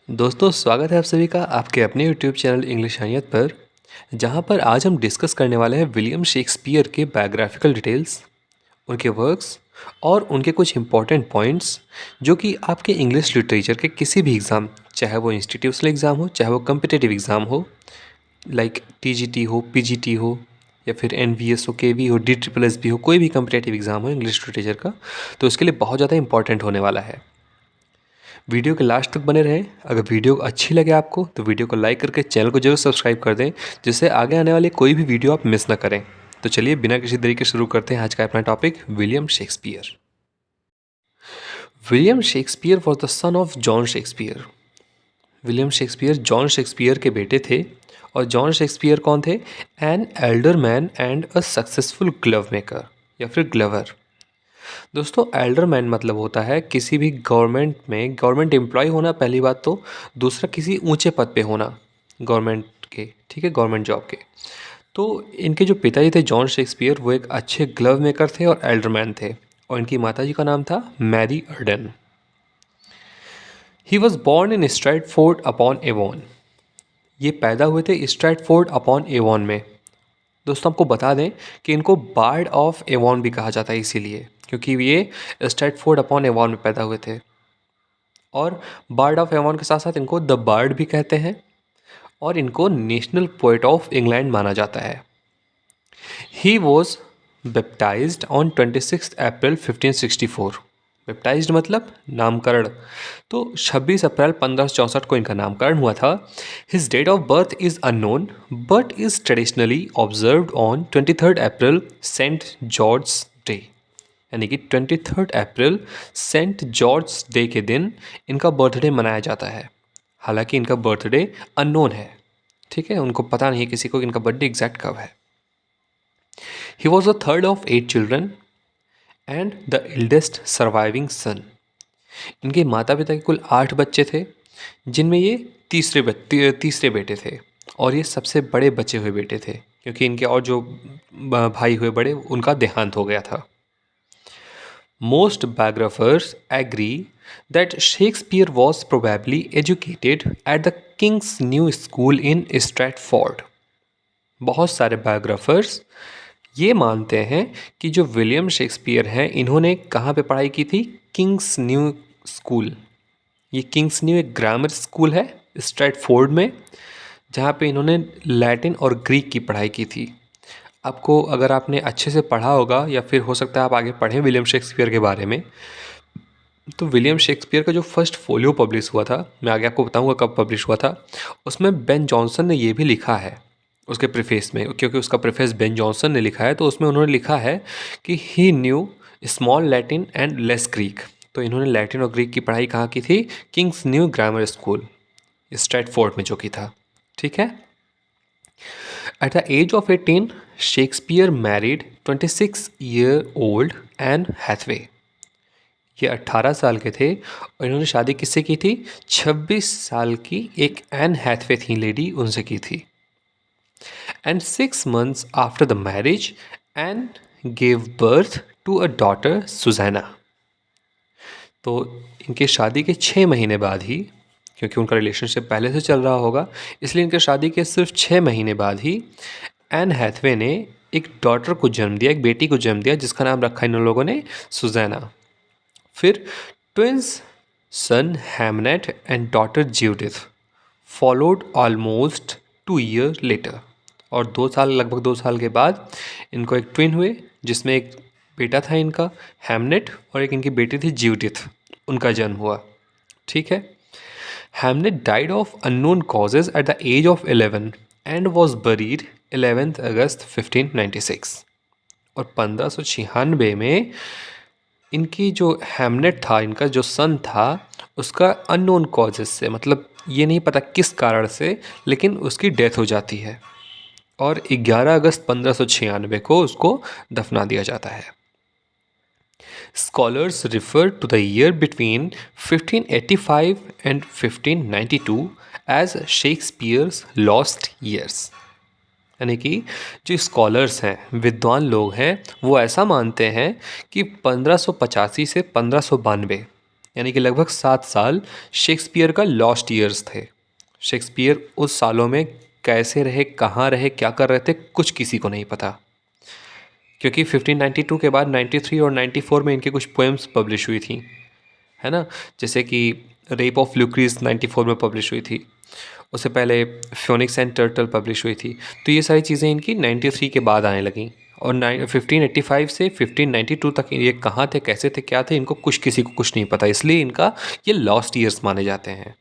दोस्तों स्वागत है आप सभी का आपके अपने यूट्यूब चैनल इंग्लिश शानियत पर, जहां पर आज हम डिस्कस करने वाले हैं विलियम शेक्सपियर के बायोग्राफिकल डिटेल्स, उनके वर्क्स और उनके कुछ इंपॉर्टेंट पॉइंट्स जो कि आपके इंग्लिश लिटरेचर के किसी भी एग्ज़ाम, चाहे वो इंस्टीट्यूशनल एग्ज़ाम हो, चाहे वो कम्पिटिटिव एग्ज़ाम हो, लाइक टीजीटी हो, पीजीटी हो या फिर एनवीएस हो, केवी हो, DSSS हो, कोई भी कम्पिटिटिव एग्ज़ाम हो इंग्लिश लिटरेचर का, तो उसके लिए बहुत ज़्यादा इंपॉर्टेंट होने वाला है। वीडियो के लास्ट तक बने रहें। अगर वीडियो अच्छी लगे आपको तो वीडियो को लाइक करके चैनल को जरूर सब्सक्राइब कर दें, जिससे आगे आने वाली कोई भी वीडियो आप मिस ना करें। तो चलिए बिना किसी देरी के शुरू करते हैं आज का अपना topic, William Shakespeare. William Shakespeare was the son of John Shakespeare. William Shakespeare John Shakespeare के बेटे थे। और जॉन शेक्सपियर कौन थे? An elder man and a successful glove maker या फिर ग्लवर। दोस्तों एल्डरमैन मतलब होता है किसी भी गवर्नमेंट में गवर्नमेंट एम्प्लॉय होना पहली बात तो, दूसरा किसी ऊंचे पद पे होना गवर्नमेंट के, ठीक है, गवर्नमेंट जॉब के। तो इनके जो पिताजी थे जॉन शेक्सपियर, वो एक अच्छे ग्लव मेकर थे और एल्डरमैन थे। और इनकी माताजी का नाम था Mary Arden. He was born in Stratford upon Avon. ये पैदा हुए थे स्ट्रैटफोर्ड अपॉन एवॉन में। दोस्तों आपको बता दें कि इनको बार्ड ऑफ एवॉन भी कहा जाता है, इसीलिए क्योंकि ये स्ट्रैटफोर्ड अपॉन एवॉन में पैदा हुए थे। और बार्ड ऑफ एवॉन के साथ साथ इनको द बार्ड भी कहते हैं और इनको नेशनल पोएट ऑफ इंग्लैंड माना जाता है। ही वॉज बेप्टाइज्ड ऑन 26 अप्रैल 1564। बेप्टाइज्ड मतलब नामकरण। तो 26 अप्रैल 1564 को इनका नामकरण हुआ था। His date of birth is unknown but is traditionally observed on 23 April Saint George Day. यानी कि 23 अप्रैल सेंट जॉर्ज डे के दिन इनका बर्थडे मनाया जाता है। हालांकि इनका बर्थडे अननोन है, ठीक है, उनको पता नहीं है किसी को कि इनका बर्थडे एग्जैक्ट कब है। He was the third of 8 children and the eldest surviving son. इनके माता पिता के कुल 8 बच्चे थे, जिनमें ये तीसरे बेटे थे और ये सबसे बड़े बचे हुए बेटे थे, क्योंकि इनके और जो भाई हुए बड़े, उनका देहांत हो गया था। Most biographers agree that Shakespeare was probably educated at the King's New School in Stratford. बहुत सारे बायोग्राफर्स ये मानते हैं कि जो विलियम शेक्सपियर हैं, इन्होंने कहाँ पे पढ़ाई की थी? Kings new school. ये किंग्स न्यू एक ग्रामर स्कूल है स्ट्रैटफोर्ड में, जहाँ पे इन्होंने लैटिन और ग्रीक की पढ़ाई की थी। आपको, अगर आपने अच्छे से पढ़ा होगा या फिर हो सकता है आप आगे पढ़ें विलियम शेक्सपियर के बारे में, तो विलियम शेक्सपियर का जो फर्स्ट फोलियो पब्लिश हुआ था, मैं आगे आपको बताऊंगा कब पब्लिश हुआ था, उसमें बेन जॉनसन ने ये भी लिखा है उसके प्रीफेस में, क्योंकि उसका प्रीफेस बेन जॉनसन ने लिखा है, तो उसमें उन्होंने लिखा है कि he knew small Latin and less Greek. तो इन्होंने लैटिन और ग्रीक की पढ़ाई कहाँ की थी? Kings new grammar school Stratford में जो की था, ठीक है। At the age of 18, Shakespeare married 26-year-old Anne Hathaway. ये 18 साल के थे और इन्होंने शादी किससे की थी? 26 साल की एक एन हैथवे थी लेडी, उनसे की थी। And 6 months after the marriage Anne gave birth to a daughter Susanna. तो इनके शादी के 6 महीने बाद ही, क्योंकि उनका रिलेशनशिप पहले से चल रहा होगा, इसलिए इनके शादी के सिर्फ 6 महीने बाद ही एन हैथवे ने एक डॉटर को जन्म दिया, एक बेटी को जन्म दिया, जिसका नाम रखा इन लोगों ने सुजैना। फिर twins son Hamnet and daughter Judith followed almost 2 years later. और 2 साल, लगभग 2 साल के बाद इनको एक ट्विन हुए, जिसमें एक बेटा था इनका हैमनेट और एक इनकी बेटी थी ज्यूडिथ, उनका जन्म हुआ, ठीक है। Hamnet died of unknown causes at the age of 11 and was buried 11 August 1596। और 1596 में इनकी जो हैमनेट था, इनका जो सन था, उसका अननोन कॉजेज से, मतलब ये नहीं पता किस कारण से, लेकिन उसकी डेथ हो जाती है और 11 अगस्त 1596 को उसको दफना दिया जाता है। Scholars refer to the year between 1585 and 1592 as Shakespeare's lost years. यानी कि जो स्कॉलर्स हैं, विद्वान लोग हैं, वो ऐसा मानते हैं कि 1585 से 1592, यानी कि लगभग 7 साल शेक्सपियर का लॉस्ट ईयर्स थे। शेक्सपियर उस सालों में कैसे रहे, कहाँ रहे, क्या कर रहे थे, कुछ किसी को नहीं पता, क्योंकि 1592 के बाद 93 और 94 में इनकी कुछ पोएम्स पब्लिश हुई थी, है ना। जैसे कि रेप ऑफ ल्यूक्रीज 94 में पब्लिश हुई थी, उससे पहले फ्योनिक्स एंड टर्टल पब्लिश हुई थी। तो ये सारी चीज़ें इनकी 93 के बाद आने लगीं, और 1585 से 1592 तक ये कहाँ थे, कैसे थे, क्या थे, इनको किसी को कुछ नहीं पता, इसलिए इनका ये लॉस्ट ईयर्स माने जाते हैं।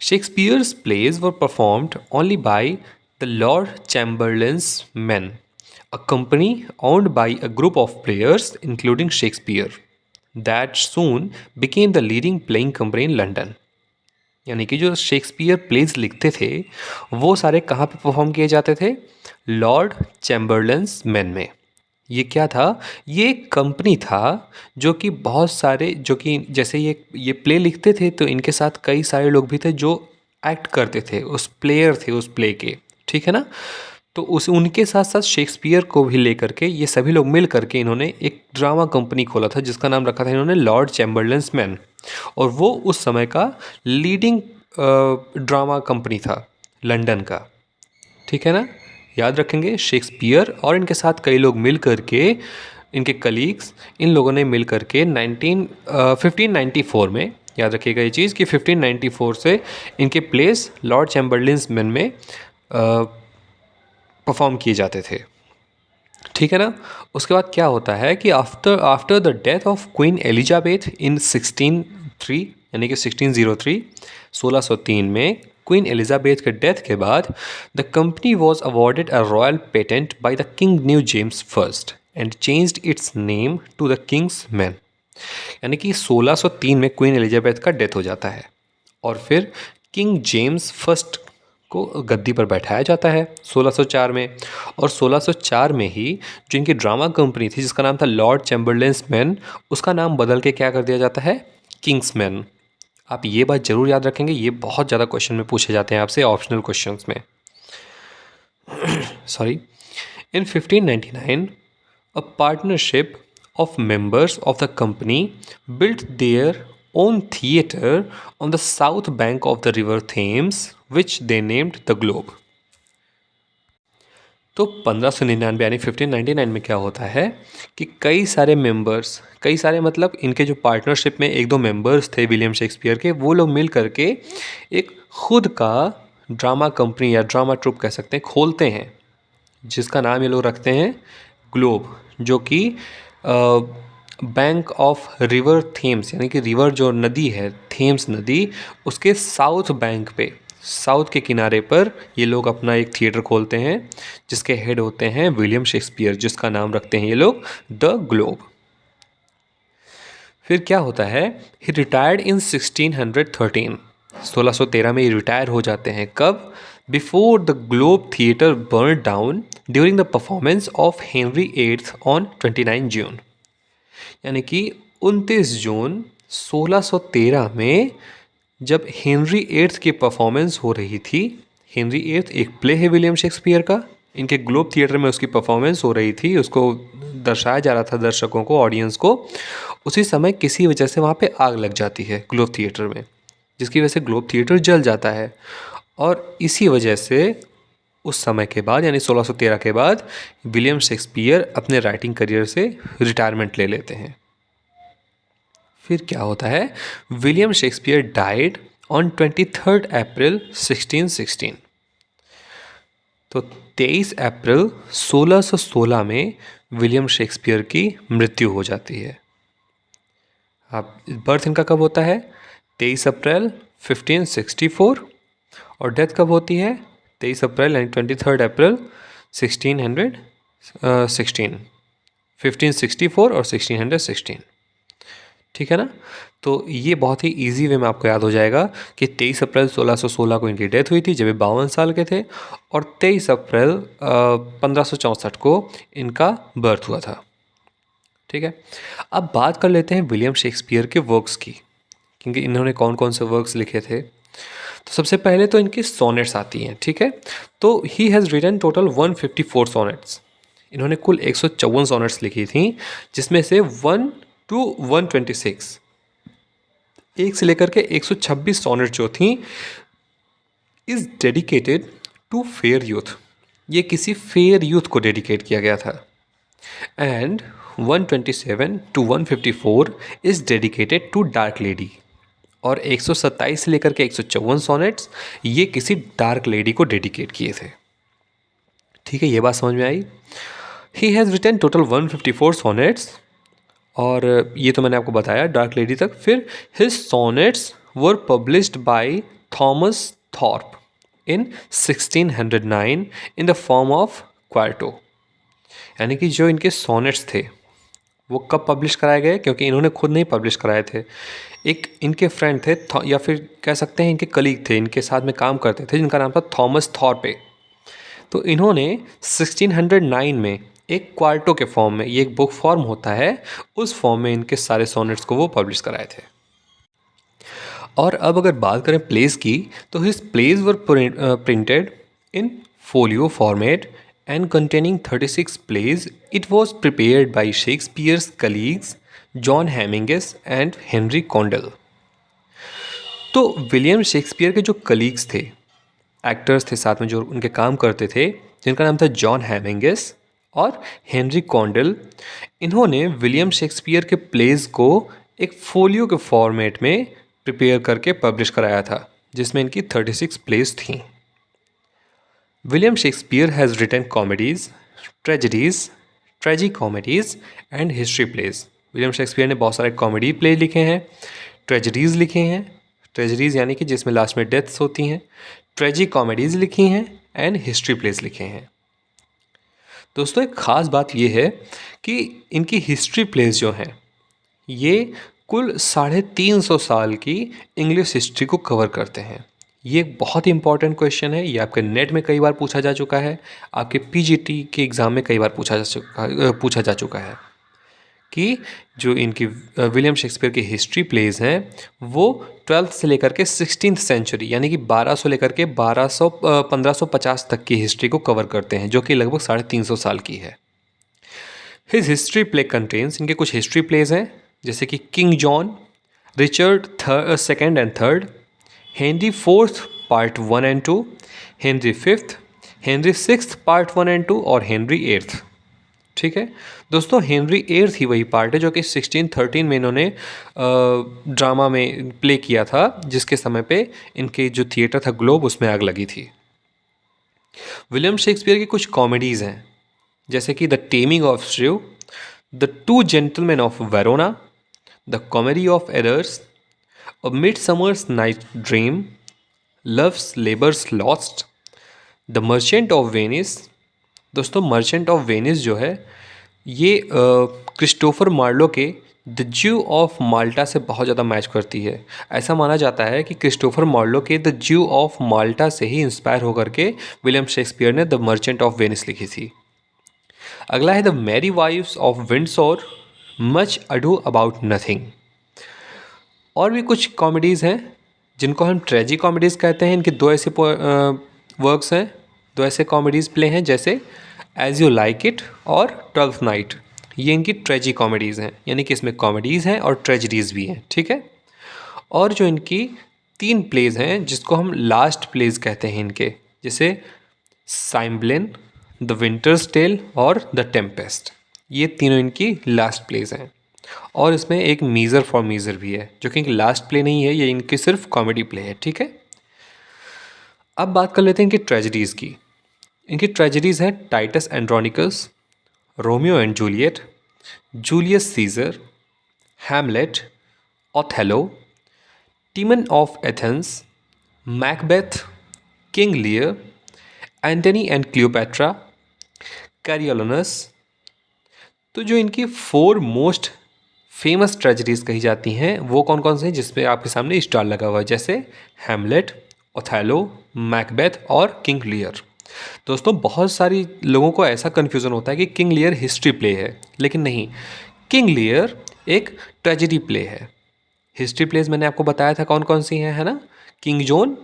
Shakespeare's plays were performed only by the Lord Chamberlain's men, a company owned by a group of players including Shakespeare, that soon became the leading playing company in London। यानी कि जो Shakespeare pledge लिखते थे वो सारे कहाँ पे perform किए जाते थे, लॉर्ड चैम्बरलेन्स men में। ये क्या था, ये एक कंपनी था जो कि बहुत सारे, जो कि जैसे ये प्ले लिखते थे तो इनके साथ कई सारे लोग भी थे जो एक्ट करते थे, उस प्लेयर थे उस प्ले के, ठीक है ना। तो उनके साथ साथ शेक्सपियर को भी लेकर के ये सभी लोग मिल करके इन्होंने एक ड्रामा कंपनी खोला था जिसका नाम रखा था इन्होंने लॉर्ड चैम्बरलेन्स men, और वो उस समय का लीडिंग ड्रामा कंपनी था लंदन का, ठीक है ना। याद रखेंगे, शेक्सपियर और इनके साथ कई लोग मिल करके, इनके कलीग्स, इन लोगों ने मिल करके 1594 में, याद रखिएगा ये चीज़ कि 1594 से इनके प्लेस लॉर्ड चैम्बरलेन्स men में परफॉर्म किए जाते थे, ठीक है ना। उसके बाद क्या होता है कि after the death of Queen Elizabeth in 1603, यानी कि 1603, 1603 में क्वीन एलिजाबेथ के डेथ के बाद the company was awarded a royal patent by the king new James first and changed its name to the King's Men. यानी कि 1603 में queen Elizabeth का डेथ हो जाता है और फिर किंग जेम्स फर्स्ट को गद्दी पर बैठाया जाता है 1604 में, और 1604 में ही जो इनकी ड्रामा कंपनी थी जिसका नाम था लॉर्ड चैम्बरलेन्स men, उसका नाम बदल के क्या कर दिया जाता है, किंग्स मैन। आप ये बात जरूर याद रखेंगे, ये बहुत ज़्यादा क्वेश्चन में पूछे जाते हैं आपसे ऑप्शनल क्वेश्चंस में। Sorry. In 1599 a partnership of members of the company built their own theatre on the south bank of the river Thames, which they named the Globe। तो 1599 यानी 1599 में क्या होता है कि कई सारे मेंबर्स, कई सारे मतलब इनके जो पार्टनरशिप में एक दो मेंबर्स थे विलियम शेक्सपियर के, वो लोग मिल करके एक खुद का ड्रामा कंपनी या ड्रामा ट्रुप कह सकते हैं खोलते हैं, जिसका नाम ये लोग रखते हैं ग्लोब, जो कि बैंक ऑफ रिवर थेम्स, यानी कि रिवर जो नदी है थेम्स नदी, उसके साउथ बैंक पे, साउथ के किनारे पर ये लोग अपना एक थिएटर खोलते हैं जिसके हेड होते हैं विलियम शेक्सपियर, जिसका नाम रखते हैं ये लोग द ग्लोब। फिर क्या होता है, ही रिटायर्ड इन 1613, 1613 में ये रिटायर हो जाते हैं। कब, before the globe theatre burn down during the performance of Henry eighth on 29 जून। यानी कि 29 जून 1613 में जब हेनरी एट्थ की परफॉर्मेंस हो रही थी, हेनरी एट्थ एक प्ले है विलियम शेक्सपियर का, इनके ग्लोब थिएटर में उसकी परफॉर्मेंस हो रही थी, उसको दर्शाया जा रहा था दर्शकों को, ऑडियंस को। उसी समय किसी वजह से वहाँ पे आग लग जाती है ग्लोब थिएटर में, जिसकी वजह से ग्लोब थिएटर जल जाता है, और इसी वजह से उस समय के बाद यानी 1613 के बाद विलियम शेक्सपियर अपने राइटिंग करियर से रिटायरमेंट ले लेते हैं। फिर क्या होता है, विलियम शेक्सपियर डाइड ऑन 23 अप्रैल 1616। तो 23 अप्रैल 1616 में विलियम शेक्सपियर की मृत्यु हो जाती है। आप बर्थ इनका कब होता है, 23 अप्रैल 1564, और डेथ कब होती है, 23 अप्रैल यानी 23 अप्रैल 1616, 1564 और 1616, ठीक है ना। तो ये बहुत ही इजी वे में आपको याद हो जाएगा कि 23 अप्रैल 1616 को इनकी डेथ हुई थी जब ये 52 साल के थे, और 23 अप्रैल 1564 को इनका बर्थ हुआ था, ठीक है। अब बात कर लेते हैं विलियम शेक्सपियर के वर्क्स की, क्योंकि इन्होंने कौन कौन से वर्क्स लिखे थे। तो सबसे पहले तो इनकी सोनेट्स आती हैं, ठीक है। तो he has written total 154 sonnets, इन्होंने कुल 154 सोनेट्स लिखी थी, जिसमें से 1 to 126 1 से लेकर के 126 सोनेट जो थी is dedicated to fair youth. ये किसी फेयर यूथ को डेडिकेट किया गया था। And 127 to 154 is dedicated to dark lady. और 127 से लेकर के 154 सोनेट्स ये किसी डार्क लेडी को डेडिकेट किए थे। ठीक है, ये बात समझ में आई। He has written total 154 sonnets, और ये तो मैंने आपको बताया डार्क लेडी तक। फिर his sonnets were published by Thomas Thorpe in 1609 in the form of quarto. यानी कि जो इनके सोनेट्स थे वो कब पब्लिश कराए गए, क्योंकि इन्होंने खुद नहीं पब्लिश कराए थे, एक इनके फ्रेंड थे या फिर कह सकते हैं इनके कलीग थे, इनके साथ में काम करते थे, जिनका नाम था थॉमस थॉर्पे। तो इन्होंने 1609 में एक क्वार्टो के फॉर्म में, ये एक बुक फॉर्म होता है, उस फॉर्म में इनके सारे सोनेट्स को वो पब्लिश कराए थे। और अब अगर बात करें प्लेस की, तो his place were printed in folio format and containing 36 plays. It was prepared by Shakespeare's colleagues John Heminges and Henry Condell. तो विलियम शेक्सपियर के जो कलीग्स थे, एक्टर्स थे साथ में जो उनके काम करते थे, जिनका नाम था जॉन हैमिंगस और हेनरी कॉन्डल, इन्होंने विलियम शेक्सपियर के प्लेज को एक फोलियो के फॉर्मेट में प्रिपेयर करके पब्लिश कराया था, जिसमें इनकी 36 प्लेज थीं। William Shakespeare has written comedies, tragedies, tragicomedies and history plays. William Shakespeare ने बहुत सारे कॉमेडी प्ले लिखे हैं, ट्रेजेडीज़ लिखे हैं, ट्रेजेडीज़ यानी कि जिसमें लास्ट में डेथ्स होती हैं, ट्रेजिकॉमेडीज़ लिखी हैं एंड हिस्ट्री प्लेज लिखे हैं। दोस्तों एक ख़ास बात ये है कि इनकी हिस्ट्री प्लेज जो हैं ये कुल 350 साल की इंग्लिश हिस्ट्री को कवर करते हैं। ये एक बहुत ही इंपॉर्टेंट क्वेश्चन है, ये आपके नेट में कई बार पूछा जा चुका है, आपके पीजीटी के एग्ज़ाम में कई बार पूछा जा चुका है कि जो इनकी विलियम शेक्सपियर की हिस्ट्री प्लेज हैं वो 12th से लेकर के 16th सेंचुरी यानी कि 1200 लेकर के 1550 तक की हिस्ट्री को कवर करते हैं, जो कि लगभग 350 साल की है। हिज हिस्ट्री प्ले कंटेन्स, इनके कुछ हिस्ट्री प्लेज हैं जैसे कि king John, Richard second and third, Henry fourth part 1 and 2, Henry fifth, Henry sixth part 1 and 2 और हेनरी एट्थ। ठीक है दोस्तों, हेनरी एट्थ ही वही पार्ट है जो कि 1613 में इन्होंने ड्रामा में प्ले किया था, जिसके समय पे इनके जो थिएटर था ग्लोब, उसमें आग लगी थी। विलियम शेक्सपियर की कुछ कॉमेडीज़ हैं जैसे कि the taming of shrew, the two gentleman of Verona, the comedy of errors, a midsummer's night dream, love's labour's lost, the merchant of Venice. दोस्तों मर्चेंट ऑफ वेनिस जो है ये क्रिस्टोफर मार्लो के द ज्यू ऑफ माल्टा से बहुत ज़्यादा match करती है। ऐसा माना जाता है कि क्रिस्टोफर मार्लो के द ज्यू ऑफ माल्टा से ही इंस्पायर होकर के विलियम शेक्सपियर ने द मर्चेंट ऑफ वेनिस लिखी थी। अगला है the Merry Wives of Windsor, Much Ado About Nothing. और भी कुछ कॉमेडीज़ हैं जिनको हम ट्रेजी कॉमेडीज़ कहते हैं। इनके दो ऐसे वर्क्स हैं, दो ऐसे कॉमेडीज़ प्ले हैं जैसे एज यू लाइक इट और ट्वेल्थ नाइट। ये इनकी ट्रेजी कॉमेडीज़ हैं, यानी कि इसमें कॉमेडीज़ हैं और ट्रेजिडीज़ भी हैं। ठीक है, और जो इनकी 3 प्लेज हैं जिसको हम लास्ट प्लेज कहते हैं इनके, जैसे साइम्बलिन, द विंटर्स टेल और द टेम्पेस्ट, ये तीनों इनकी लास्ट प्लेज हैं। और इसमें एक मीज़र फॉर मीज़र भी है जो कि इनकी लास्ट प्ले नहीं है, ये इनकी सिर्फ कॉमेडी प्ले है। ठीक है, अब बात कर लेते हैं इनकी ट्रेजिडीज़ की। इनकी ट्रेजिडीज़ हैं Titus Andronicus, Romeo and Juliet, Julius Caesar, Hamlet, Othello, Timon of Athens, Macbeth, King Lear, Antony and Cleopatra, Coriolanus. तो जो इनकी 4 मोस्ट फेमस ट्रेजेडीज़ कही जाती हैं वो कौन कौन से हैं, जिसपे आपके सामने स्टार लगा हुआ है, जैसे हैमलेट, ओथेलो, मैकबेथ और किंग लियर। दोस्तों बहुत सारी लोगों को ऐसा कन्फ्यूज़न होता है कि किंग लियर हिस्ट्री प्ले है, लेकिन नहीं, किंग लियर एक ट्रेजेडी प्ले है। हिस्ट्री प्लेज मैंने आपको बताया था कौन कौन सी हैं, है ना, किंग जॉन,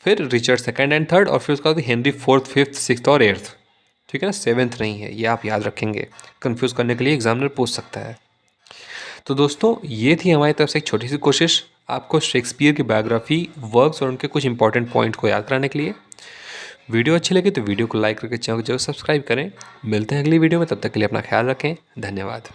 फिर रिचर्ड सेकेंड एंड थर्ड, और फिर उसके बाद हेनरी फोर्थ, फिफ्थ, सिक्स्थ और एट्थ। ठीक है ना, 7th नहीं है, ये आप याद रखेंगे, कंफ्यूज करने के लिए एग्जामिनर पूछ सकता है। तो दोस्तों ये थी हमारी तरफ से एक छोटी सी कोशिश आपको शेक्सपियर की बायोग्राफी वर्क्स और उनके कुछ इंपॉर्टेंट पॉइंट को याद कराने के लिए। वीडियो अच्छी लगी तो वीडियो को लाइक करके चैनल को जरूर सब्सक्राइब करें। मिलते हैं अगली वीडियो में, तब तक के लिए अपना ख्याल रखें। धन्यवाद।